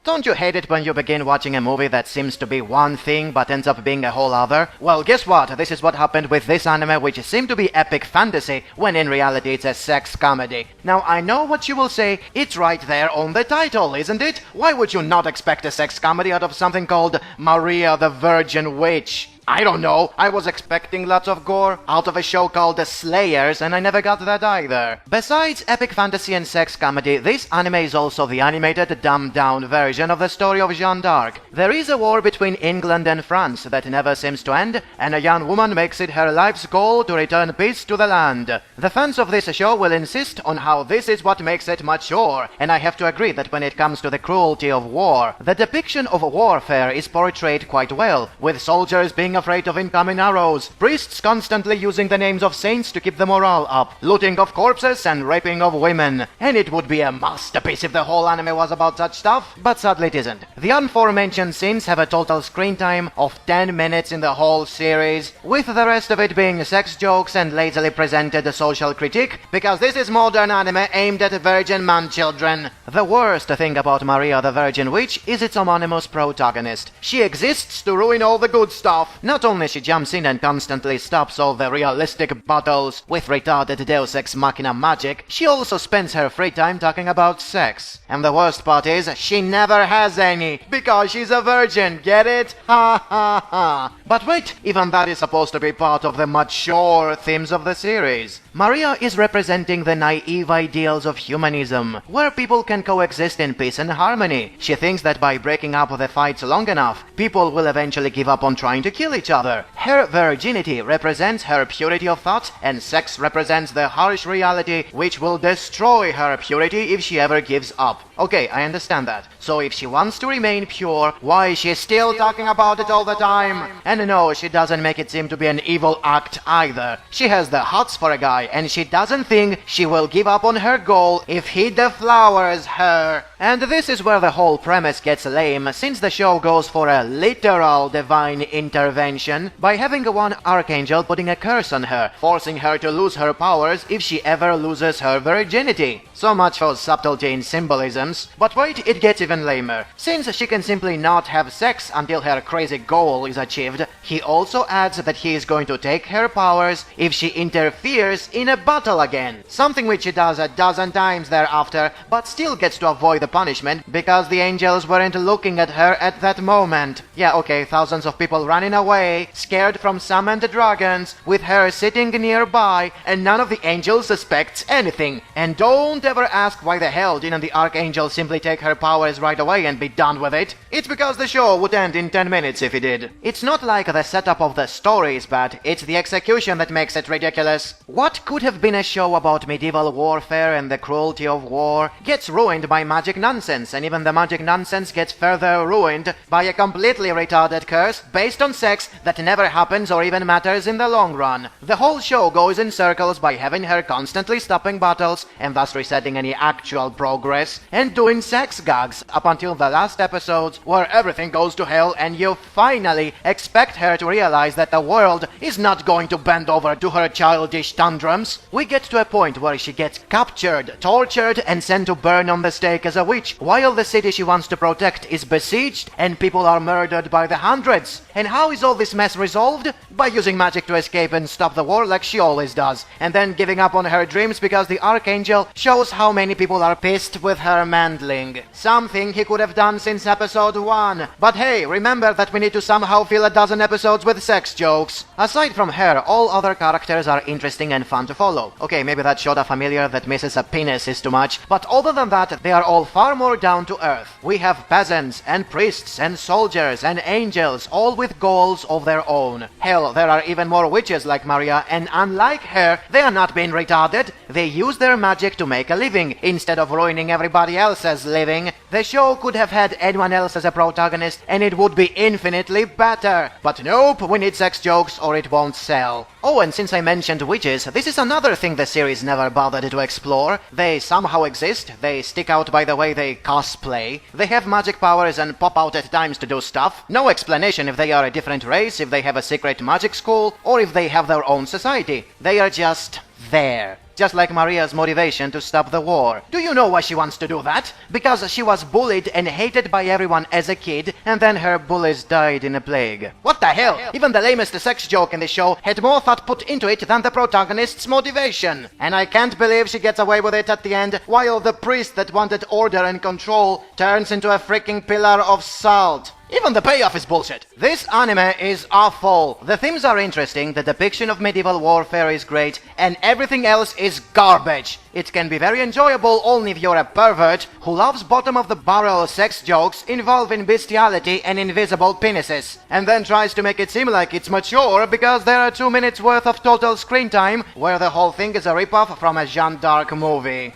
Don't you hate it when you begin watching a movie that seems to be one thing but ends up being a whole other? Well, guess what? This is what happened with this anime, which seemed to be epic fantasy when in reality it's a sex comedy. Now, I know what you will say, it's right there on the title, isn't it? Why would you not expect a sex comedy out of something called Maria the Virgin Witch? I don't know, I was expecting lots of gore out of a show called The Slayers, and I never got that either. Besides epic fantasy and sex comedy, this anime is also the animated, dumbed-down version of the story of Jeanne d'Arc. There is a war between England and France that never seems to end, and a young woman makes it her life's goal to return peace to the land. The fans of this show will insist on how this is what makes it mature, and I have to agree that when it comes to the cruelty of war, the depiction of warfare is portrayed quite well, with soldiers being afraid of incoming arrows, priests constantly using the names of saints to keep the morale up, looting of corpses and raping of women. And it would be a masterpiece if the whole anime was about such stuff, but sadly it isn't. The aforementioned scenes have a total screen time of 10 minutes in the whole series, with the rest of it being sex jokes and lazily presented social critique, because this is modern anime aimed at virgin man-children. The worst thing about Maria the Virgin Witch is its homonymous protagonist. She exists to ruin all the good stuff. Not only she jumps in and constantly stops all the realistic battles with retarded Deus Ex Machina magic, she also spends her free time talking about sex. And the worst part is, she never has any, because she's a virgin, get it? Ha ha ha. But wait, even that is supposed to be part of the mature themes of the series. Maria is representing the naive ideals of humanism, where people can coexist in peace and harmony. She thinks that by breaking up the fights long enough, people will eventually give up on trying to kill each other. Her virginity represents her purity of thought, and sex represents the harsh reality which will destroy her purity if she ever gives up. Okay, I understand that. So if she wants to remain pure, why is she still talking about it all the time? And no, she doesn't make it seem to be an evil act either. She has the hots for a guy, and she doesn't think she will give up on her goal if he deflowers her. And this is where the whole premise gets lame, since the show goes for a literal divine intervention by having one archangel putting a curse on her, forcing her to lose her powers if she ever loses her virginity. So much for subtlety in symbolisms. But wait, it gets even lamer. Since she can simply not have sex until her crazy goal is achieved, he also adds that he is going to take her powers if she interferes in a battle again. Something which she does a dozen times thereafter, but still gets to avoid the punishment because the angels weren't looking at her at that moment. Yeah, okay, thousands of people running away, scared from summoned dragons, with her sitting nearby, and none of the angels suspects anything. And don't ever ask why the hell didn't the archangel simply take her powers right away and be done with it. It's because the show would end in 10 minutes if he did. It's not like the setup of the story is bad, it's the execution that makes it ridiculous. What could have been a show about medieval warfare and the cruelty of war gets ruined by magic nonsense, and even the magic nonsense gets further ruined by a completely retarded curse based on sex that never happens or even matters in the long run. The whole show goes in circles by having her constantly stopping battles and thus resetting any actual progress, and doing sex gags up until the last episodes where everything goes to hell and you finally expect her to realize that the world is not going to bend over to her childish tantrums. We get to a point where she gets captured, tortured, and sent to burn on the stake as a witch, while the city she wants to protect is besieged and people are murdered by the hundreds. And how is all this mess resolved? By using magic to escape and stop the war like she always does, and then giving up on her dreams because the archangel shows how many people are pissed with her mandling. Something he could have done since episode 1. But hey, remember that we need to somehow fill a dozen episodes with sex jokes. Aside from her, all other characters are interesting and fun to follow. Okay, maybe that Shota familiar that misses a penis is too much, but other than that, they are all far more down to earth. We have peasants and priests and soldiers and angels, all with goals of their own. Hell, there are even more witches like Maria, and unlike her, they are not being retarded. They use their magic to make a living, instead of ruining everybody else's living. The show could have had anyone else as a protagonist, and it would be infinitely better. But nope, we need sex jokes or it won't sell. Oh, and since I mentioned witches, this is another thing the series never bothered to explore. They somehow exist, they stick out by the way they cosplay, they have magic powers and pop out at times to do stuff. No explanation if they are a different race, if they have a secret magic school, or if they have their own society. They are just there. just like Maria's motivation to stop the war. Do you know why she wants to do that? Because she was bullied and hated by everyone as a kid, and then her bullies died in a plague. What the hell? Even the lamest sex joke in the show had more thought put into it than the protagonist's motivation. And I can't believe she gets away with it at the end, while the priest that wanted order and control turns into a freaking pillar of salt. Even the payoff is bullshit. This anime is awful. The themes are interesting, the depiction of medieval warfare is great, and everything else is garbage. It can be very enjoyable only if you're a pervert who loves bottom-of-the-barrel sex jokes involving bestiality and invisible penises, and then tries to make it seem like it's mature because there are 2 minutes worth of total screen time where the whole thing is a ripoff from a Jeanne d'Arc movie.